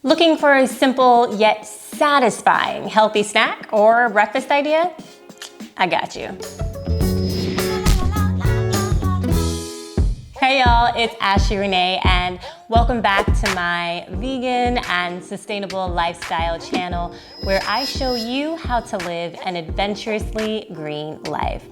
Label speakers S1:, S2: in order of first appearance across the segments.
S1: Looking for a simple yet satisfying healthy snack or breakfast idea? I got you. Hey y'all, it's Ashley Renee and welcome back to my vegan and sustainable lifestyle channel where I show you how to live an adventurously green life.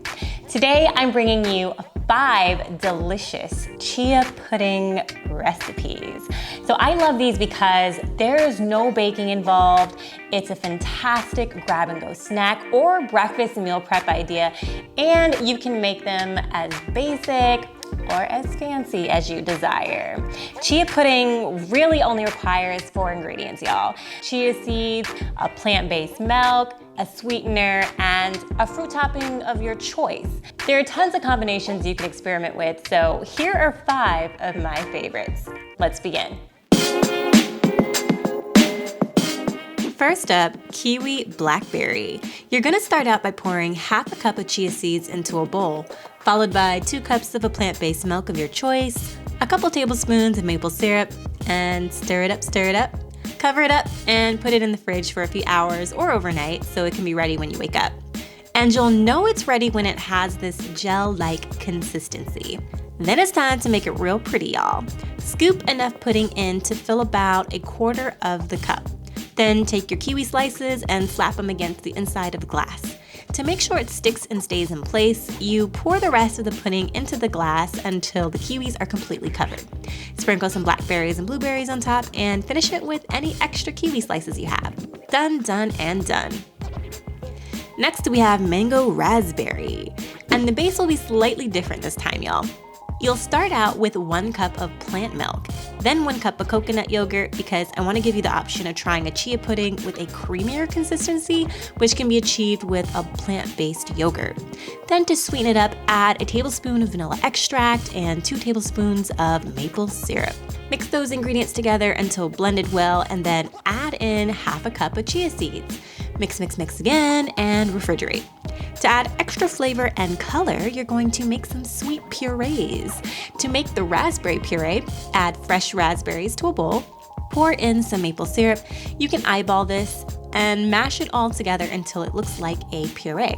S1: Today I'm bringing you 5 delicious chia pudding recipes. So I love these because there's no baking involved. It's a fantastic grab and go snack or breakfast meal prep idea, and you can make them as basic or as fancy as you desire. Chia pudding really only requires 4 ingredients, y'all. Chia seeds, a plant-based milk, a sweetener, and a fruit topping of your choice. There are tons of combinations you can experiment with, so here are 5 of my favorites. Let's begin. First up, kiwi blackberry. You're gonna start out by pouring half a cup of chia seeds into a bowl, followed by 2 cups of a plant-based milk of your choice, a couple tablespoons of maple syrup, and stir it up. Cover it up and put it in the fridge for a few hours or overnight so it can be ready when you wake up. And you'll know it's ready when it has this gel-like consistency. Then it's time to make it real pretty, y'all. Scoop enough pudding in to fill about 1/4 of the cup. Then take your kiwi slices and slap them against the inside of the glass. To make sure it sticks and stays in place, you pour the rest of the pudding into the glass until the kiwis are completely covered. Sprinkle some blackberries and blueberries on top and finish it with any extra kiwi slices you have. Done, done, and done. Next we have mango raspberry, and the base will be slightly different this time, y'all. You'll start out with 1 cup of plant milk, then 1 cup of coconut yogurt because I want to give you the option of trying a chia pudding with a creamier consistency, which can be achieved with a plant-based yogurt. Then to sweeten it up, add a tablespoon of vanilla extract and 2 tablespoons of maple syrup. Mix those ingredients together until blended well and then add in half a cup of chia seeds. Mix again and refrigerate. To add extra flavor and color, you're going to make some sweet purees. To make the raspberry puree, add fresh raspberries to a bowl, pour in some maple syrup. You can eyeball this and mash it all together until it looks like a puree.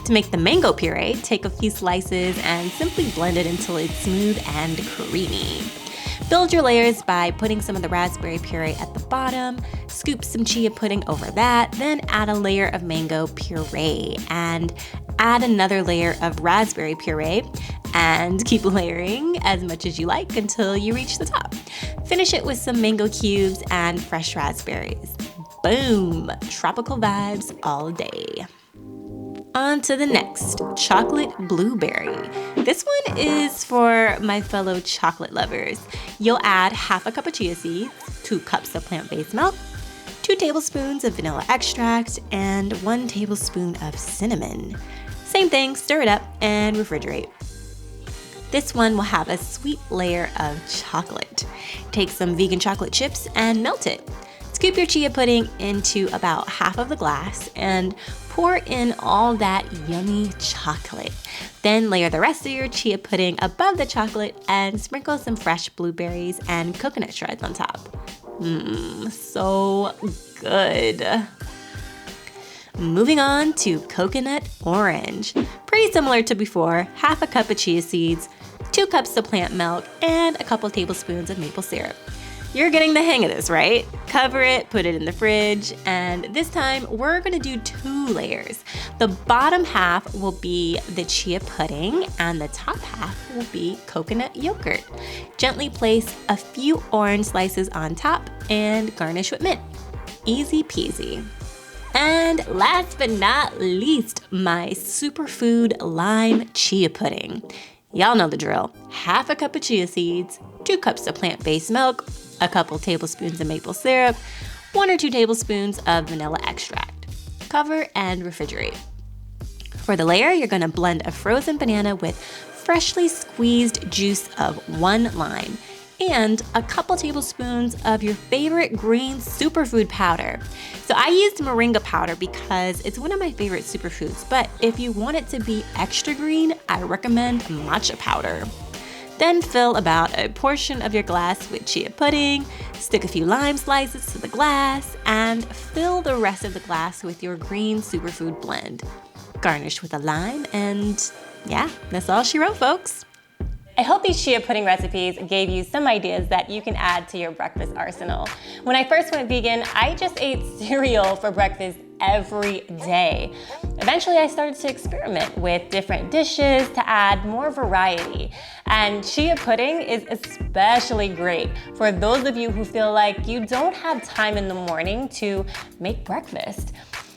S1: To make the mango puree, take a few slices and simply blend it until it's smooth and creamy. Build your layers by putting some of the raspberry puree at the bottom, scoop some chia pudding over that, then add a layer of mango puree and add another layer of raspberry puree and keep layering as much as you like until you reach the top. Finish it with some mango cubes and fresh raspberries. Boom! Tropical vibes all day. On to the next, chocolate blueberry. This one is for my fellow chocolate lovers. You'll add half a cup of chia seeds, 2 cups of plant-based milk, 2 tablespoons of vanilla extract, and 1 tablespoon of cinnamon. Same thing, stir it up and refrigerate. This one will have a sweet layer of chocolate. Take some vegan chocolate chips and melt it. Scoop your chia pudding into about half of the glass and pour in all that yummy chocolate. Then layer the rest of your chia pudding above the chocolate and sprinkle some fresh blueberries and coconut shreds on top. So good. Moving on to coconut orange. Pretty similar to before, half a cup of chia seeds, 2 cups of plant milk, and a couple tablespoons of maple syrup. You're getting the hang of this, right? Cover it, put it in the fridge, and this time we're gonna do 2 layers. The bottom half will be the chia pudding and the top half will be coconut yogurt. Gently place a few orange slices on top and garnish with mint. Easy peasy. And last but not least, my superfood lime chia pudding. Y'all know the drill. Half a cup of chia seeds, 2 cups of plant-based milk, a couple tablespoons of maple syrup, 1 or 2 tablespoons of vanilla extract. Cover and refrigerate. For the layer, you're gonna blend a frozen banana with freshly squeezed juice of 1 lime and a couple tablespoons of your favorite green superfood powder. So I used moringa powder because it's one of my favorite superfoods, but if you want it to be extra green, I recommend matcha powder. Then fill about a portion of your glass with chia pudding, stick a few lime slices to the glass, and fill the rest of the glass with your green superfood blend. Garnish with a lime, and yeah, that's all she wrote, folks. I hope these chia pudding recipes gave you some ideas that you can add to your breakfast arsenal. When I first went vegan, I just ate cereal for breakfast every day. Eventually, I started to experiment with different dishes to add more variety. And chia pudding is especially great for those of you who feel like you don't have time in the morning to make breakfast.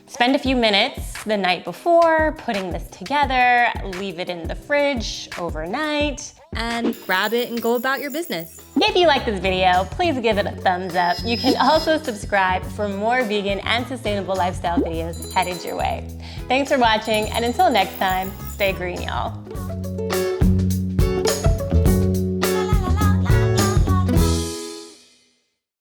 S1: Spend a few minutes the night before putting this together, leave it in the fridge overnight, and grab it and go about your business. If you like this video, please give it a thumbs up. You can also subscribe for more vegan and sustainable lifestyle videos headed your way. Thanks for watching, and until next time, stay green, y'all.